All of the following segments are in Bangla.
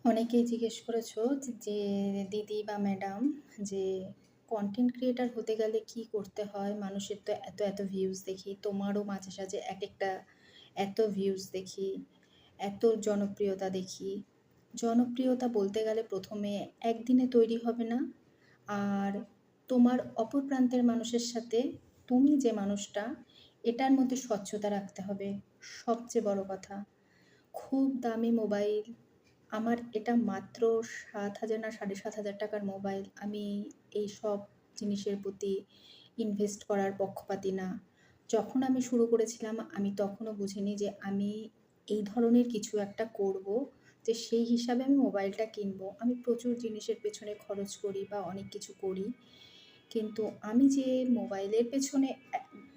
অনেকেই জিজ্ঞেস করেছো যে দিদি বা ম্যাডাম, যে কন্টেন্ট ক্রিয়েটার হতে গেলে কি করতে হয়? মানুষের তো এত এত ভিউজ দেখি, তোমারও মাঝে সাঝে এক একটা এত ভিউজ দেখি, এত জনপ্রিয়তা দেখি। জনপ্রিয়তা বলতে গেলে প্রথমে একদিনে তৈরি হবে না। আর তোমার অপর প্রান্তের মানুষের সাথে তুমি যে মানুষটা, এটার মধ্যে স্বচ্ছতা রাখতে হবে। সবচেয়ে বড় কথা, খুব দামি মোবাইল, আমার এটা মাত্র ৭,০০০ না ৭,৫০০ টাকার মোবাইল, আমি এই সব জিনিসের প্রতি ইনভেস্ট করার পক্ষপাতী না। যখন আমি শুরু করেছিলাম আমি তখনও বুঝিনি যে আমি এই ধরনের কিছু একটা করব, যে সেই হিসাবে আমি মোবাইলটা কিনবো। আমি প্রচুর জিনিসের পেছনে খরচ করি বা অনেক কিছু করি, কিন্তু আমি যে মোবাইলের পেছনে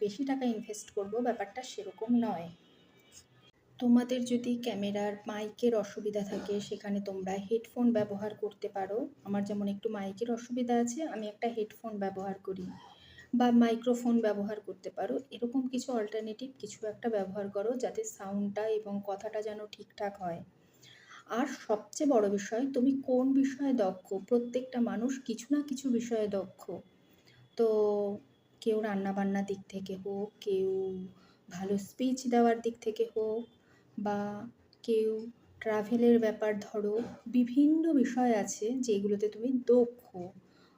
বেশি টাকা ইনভেস্ট করব, ব্যাপারটা সেরকম নয়। তোমাদের যদি ক্যামেরার মাইকের অসুবিধা থাকে সেখানে তোমরা হেডফোন ব্যবহার করতে পারো। আমার যেমন একটু মাইকের অসুবিধা আছে, আমি একটা হেডফোন ব্যবহার করি, বা মাইক্রোফোন ব্যবহার করতে পারো। এরকম কিছু অল্টারনেটিভ কিছু একটা ব্যবহার করো, যাতে সাউন্ডটা এবং কথাটা যেন ঠিকঠাক হয়। আর সবচেয়ে বড় বিষয়, তুমি কোন বিষয়ে দক্ষ। প্রত্যেকটা মানুষ কিছু না কিছু বিষয়ে দক্ষ। তো কেউ রান্নাবান্নার দিক থেকে হোক, কেউ ভালো স্পিচ দেওয়ার দিক থেকে হোক, বা কেউ ট্রাভেলের ব্যাপার ধরো, বিভিন্ন বিষয় আছে যেগুলোতে তুমি দক্ষ।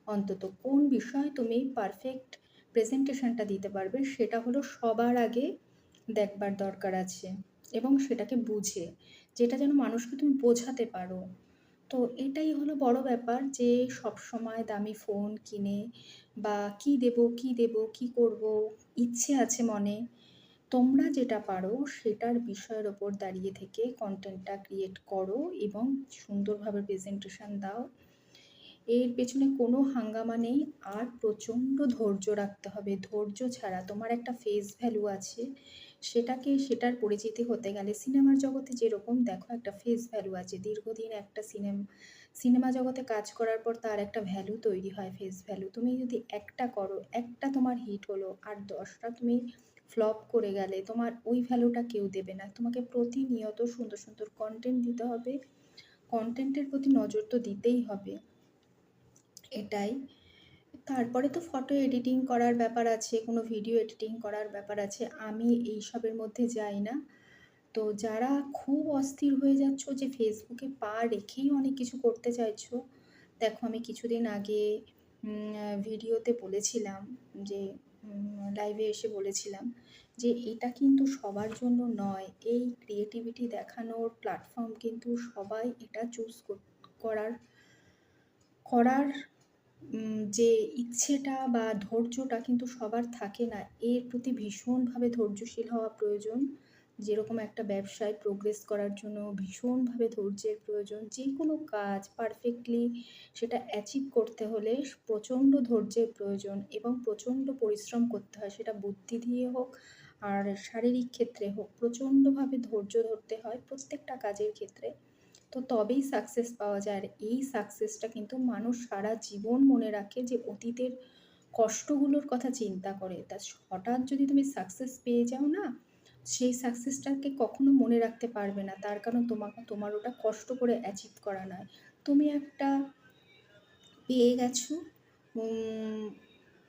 অন্তত কোন বিষয়ে তুমি পারফেক্ট প্রেজেন্টেশনটা দিতে পারবে, সেটা হলো সবার আগে দেখবার দরকার আছে, এবং সেটাকে বুঝে, যেটা যেন মানুষকে তুমি বোঝাতে পারো। তো এটাই হলো বড় ব্যাপার, যে সব সময় দামি ফোন কিনে বা কি দেব কি করব ইচ্ছে আছে মনে। তোমরা যেটা পারো সেটার বিষয়ের ওপর দাঁড়িয়ে থেকে কন্টেন্টটা ক্রিয়েট করো এবং সুন্দরভাবে প্রেজেন্টেশন দাও। এর পেছনে কোনো হাঙ্গামা নেই। আর প্রচণ্ড ধৈর্য রাখতে হবে। ধৈর্য ছাড়া, তোমার একটা ফেস ভ্যালু আছে, সেটার পরিচিতি হতে গেলে সিনেমার জগতে যেরকম দেখো একটা ফেস ভ্যালু আছে, দীর্ঘদিন একটা সিনেমা জগতে কাজ করার পর তার একটা ভ্যালু তৈরি হয়, ফেস ভ্যালু। তুমি যদি একটা করো, একটা তোমার হিট হলো, আর 10টা তুমি ফ্লপ করে গেলে, তোমার ওই ভ্যালুটা কেউ দেবে না। তোমাকে প্রতিনিয়ত সুন্দর সুন্দর কন্টেন্ট দিতে হবে, কন্টেন্টের প্রতি নজর তো দিতেই হবে। এটাই। তারপরে তো ফটো এডিটিং করার ব্যাপার আছে, কোনো ভিডিও এডিটিং করার ব্যাপার আছে, আমি এইসবের মধ্যে যাই না। তো যারা খুব অস্থির হয়ে যাচ্ছ যে ফেসবুকে পা রেখেই অনেক কিছু করতে চাইছো, দেখো আমি কিছুদিন আগে ভিডিওতে বলেছিলাম, যে লাইভে এসে বলেছিলাম যে এটা কিন্তু সবার জন্য নয়। এই ক্রিয়েটিভিটি দেখানোর প্ল্যাটফর্ম কিন্তু সবাই এটা চুজ করার করার যে ইচ্ছেটা বা ধৈর্যটা কিন্তু সবার থাকে না। এর প্রতি ভীষণভাবে ধৈর্যশীল হওয়া প্রয়োজন। যেরকম একটা ব্যবসায় প্রোগ্রেস করার জন্য ভীষণভাবে ধৈর্যের প্রয়োজন। যে কোনো কাজ পারফেক্টলি সেটা অ্যাচিভ করতে হলে প্রচণ্ড ধৈর্যের প্রয়োজন, এবং প্রচণ্ড পরিশ্রম করতে হয়, সেটা বুদ্ধি দিয়ে হোক আর শারীরিক ক্ষেত্রে হোক। প্রচণ্ডভাবে ধৈর্য ধরতে হয় প্রত্যেকটা কাজের ক্ষেত্রে। তো তবেই সাকসেস পাওয়া যায়। আর এই সাকসেসটা কিন্তু মানুষ সারা জীবন মনে রাখে, যে অতীতের কষ্টগুলোর কথা চিন্তা করে। তা হঠাৎ যদি তুমি সাকসেস পেয়ে যাও না, সেই সাকসেসটাকে কখনো মনে রাখতে পারবে না। তার কারণ তোমার ওটা কষ্ট করে অ্যাচিভ করা নয়। তুমি একটা পেয়ে গেছো,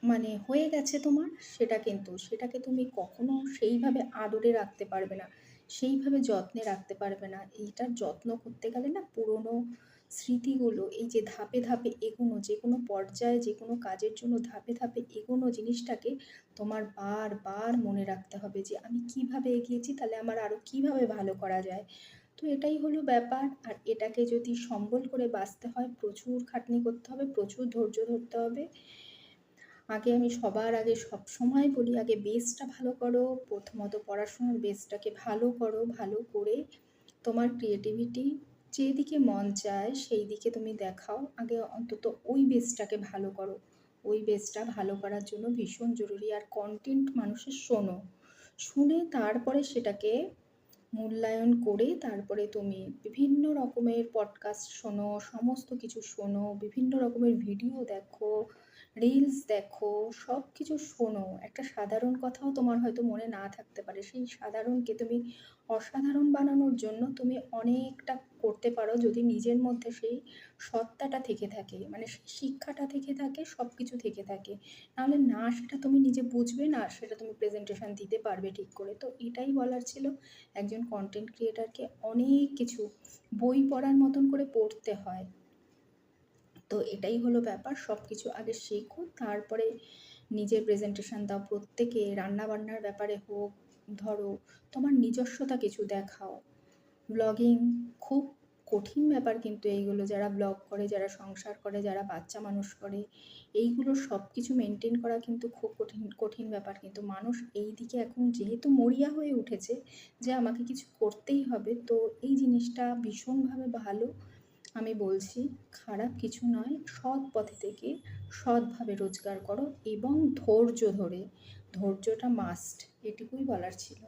মানে হয়ে গেছে তোমার, সেটাকে তুমি কখনো সেইভাবে আদরে রাখতে পারবে না, সেইভাবে যত্নে রাখতে পারবে না। এইটার যত্ন করতে গেলে না, পুরনো স্মৃতিগুলো, এই যে ধাপে ধাপে এগোনো, যে কোনো পর্যায়ে যে কোনো কাজের জন্য ধাপে ধাপে এগোনো জিনিসটাকে তোমার বারবার মনে রাখতে হবে, যে আমি কিভাবে এগিয়েছি, তাহলে আমার আরও কিভাবে ভালো করা যায়। তো এটাই হলো ব্যাপার। আর এটাকে যদি সম্বল করে বাঁচতে হয়, প্রচুর খাটনি করতে হবে, প্রচুর ধৈর্য ধরতে হবে। আমি সবার আগে সবসময় বলি, আগে বেসটা ভালো করো। প্রথমত পড়াশোনার বেসটাকে ভালো করো, ভালো করে তোমার ক্রিয়েটিভিটি যেদিকে মন চায় সেই দিকে তুমি দেখাও। আগে অন্তত ওই বেসটাকে ভালো করো। ওই বেসটা ভালো করার জন্য ভীষণ জরুরি। আর কন্টেন্ট মানুষের শোনো, শুনে তারপরে সেটাকে মূল্যায়ন করে তারপরে তুমি বিভিন্ন রকমের পডকাস্ট শোনো, সমস্ত কিছু শোনো, বিভিন্ন রকমের ভিডিও দেখো, রিলস দেখো, সব কিছু শোনো। একটা সাধারণ কথাও তোমার হয়তো মনে না থাকতে পারে। সেই সাধারণকে তুমি অসাধারণ বানানোর জন্য তুমি অনেকটা করতে পারো, যদি নিজের মধ্যে সেই সত্তাটা থেকে থাকে, মানে সেই শিক্ষাটা থেকে থাকে, সব কিছু থেকে থাকে। নাহলে না সেটা তুমি নিজে বুঝবে, না সেটা তুমি প্রেজেন্টেশন দিতে পারবে ঠিক করে। তো এটাই বলার ছিল, একজন কন্টেন্ট ক্রিয়েটারকে অনেক কিছু বই পড়ার মতন করে পড়তে হয়। তো এটাই হলো ব্যাপার, সব কিছু আগে শেখো, তারপরে নিজের প্রেজেন্টেশন দাও। প্রত্যেকে রান্নাবান্নার ব্যাপারে হোক, ধরো তোমার নিজস্বতা কিছু দেখাও। ব্লগিং খুব কঠিন ব্যাপার, কিন্তু এইগুলো যারা ব্লগ করে, যারা সংসার করে, যারা বাচ্চা মানুষ করে, এইগুলো সব কিছু মেনটেন করা কিন্তু খুব কঠিন কঠিন ব্যাপার। কিন্তু মানুষ এই দিকে এখন যেহেতু মরিয়া হয়ে উঠেছে যে আমাকে কিছু করতেই হবে, তো এই জিনিসটা ভীষণভাবে ভালো। আমি বলছি খারাপ কিছু নয়, সৎ পথে থেকে সৎভাবে রোজগার করো এবং ধৈর্য ধরে, ধৈর্যটা মাস্ট, এটুকুই বলার ছিল।